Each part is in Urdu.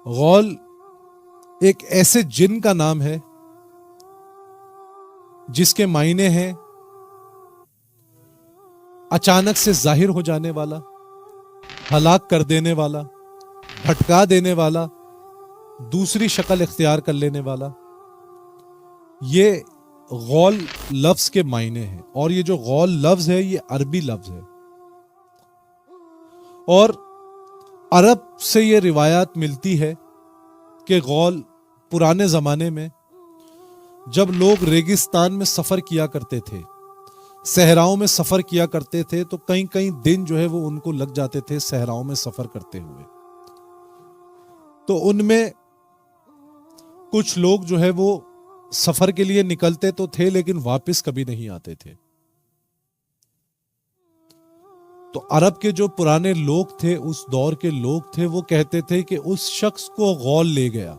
غول ایک ایسے جن کا نام ہے جس کے معنی ہیں اچانک سے ظاہر ہو جانے والا، ہلاک کر دینے والا، بھٹکا دینے والا، دوسری شکل اختیار کر لینے والا۔ یہ غول لفظ کے معنی ہیں، اور یہ جو غول لفظ ہے یہ عربی لفظ ہے، اور عرب سے یہ روایات ملتی ہے کہ غول پرانے زمانے میں جب لوگ ریگستان میں سفر کیا کرتے تھے، صحراؤں میں سفر کیا کرتے تھے، تو کئی دن جو ہے وہ ان کو لگ جاتے تھے صحراؤں میں سفر کرتے ہوئے، تو ان میں کچھ لوگ جو ہے وہ سفر کے لیے نکلتے تو تھے لیکن واپس کبھی نہیں آتے تھے۔ تو عرب کے جو پرانے لوگ تھے، اس دور کے لوگ تھے، وہ کہتے تھے کہ اس شخص کو غول لے گیا،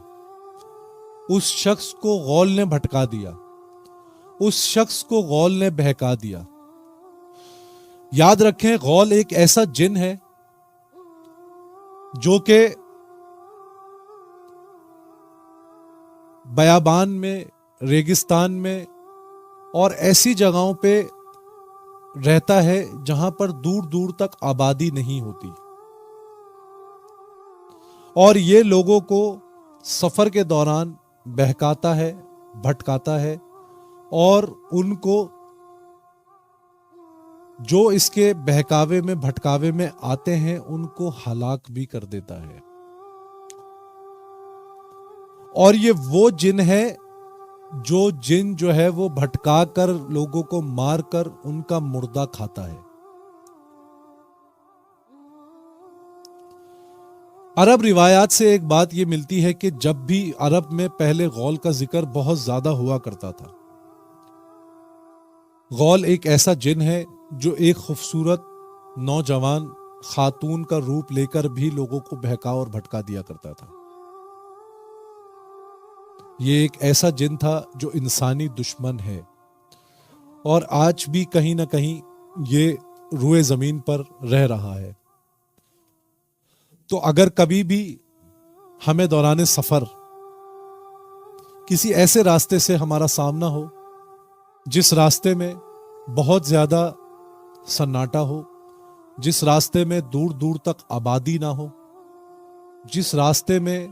اس شخص کو غول نے بھٹکا دیا، اس شخص کو غول نے بہکا دیا۔ یاد رکھیں، غول ایک ایسا جن ہے جو کہ بیابان میں، ریگستان میں اور ایسی جگہوں پہ رہتا ہے جہاں پر دور دور تک آبادی نہیں ہوتی، اور یہ لوگوں کو سفر کے دوران بہکاتا ہے، بھٹکاتا ہے، اور ان کو جو اس کے بہکاوے میں، بھٹکاوے میں آتے ہیں، ان کو ہلاک بھی کر دیتا ہے۔ اور یہ وہ جن ہے جو جن جو ہے وہ بھٹکا کر، لوگوں کو مار کر ان کا مردہ کھاتا ہے۔ عرب روایات سے ایک بات یہ ملتی ہے کہ جب بھی عرب میں پہلے غول کا ذکر بہت زیادہ ہوا کرتا تھا۔ غول ایک ایسا جن ہے جو ایک خوبصورت نوجوان خاتون کا روپ لے کر بھی لوگوں کو بہکا اور بھٹکا دیا کرتا تھا۔ یہ ایک ایسا جن تھا جو انسانی دشمن ہے، اور آج بھی کہیں نہ کہیں یہ روئے زمین پر رہ رہا ہے۔ تو اگر کبھی بھی ہمیں دوران سفر کسی ایسے راستے سے ہمارا سامنا ہو جس راستے میں بہت زیادہ سناٹا ہو، جس راستے میں دور دور تک آبادی نہ ہو، جس راستے میں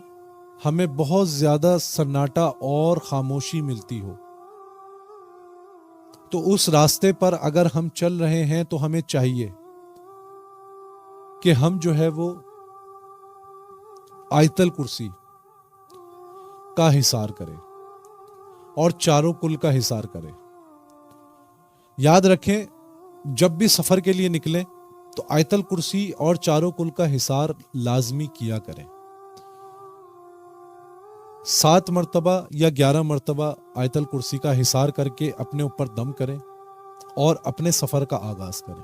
ہمیں بہت زیادہ سناٹا اور خاموشی ملتی ہو، تو اس راستے پر اگر ہم چل رہے ہیں تو ہمیں چاہیے کہ ہم جو ہے وہ آیت الکرسی کا حصار کریں اور چاروں کل کا حصار کریں۔ یاد رکھیں، جب بھی سفر کے لیے نکلیں تو آیت الکرسی اور چاروں کل کا حصار لازمی کیا کریں۔ 7 مرتبہ یا 11 مرتبہ آیت الکرسی کا حصار کر کے اپنے اوپر دم کریں اور اپنے سفر کا آغاز کریں۔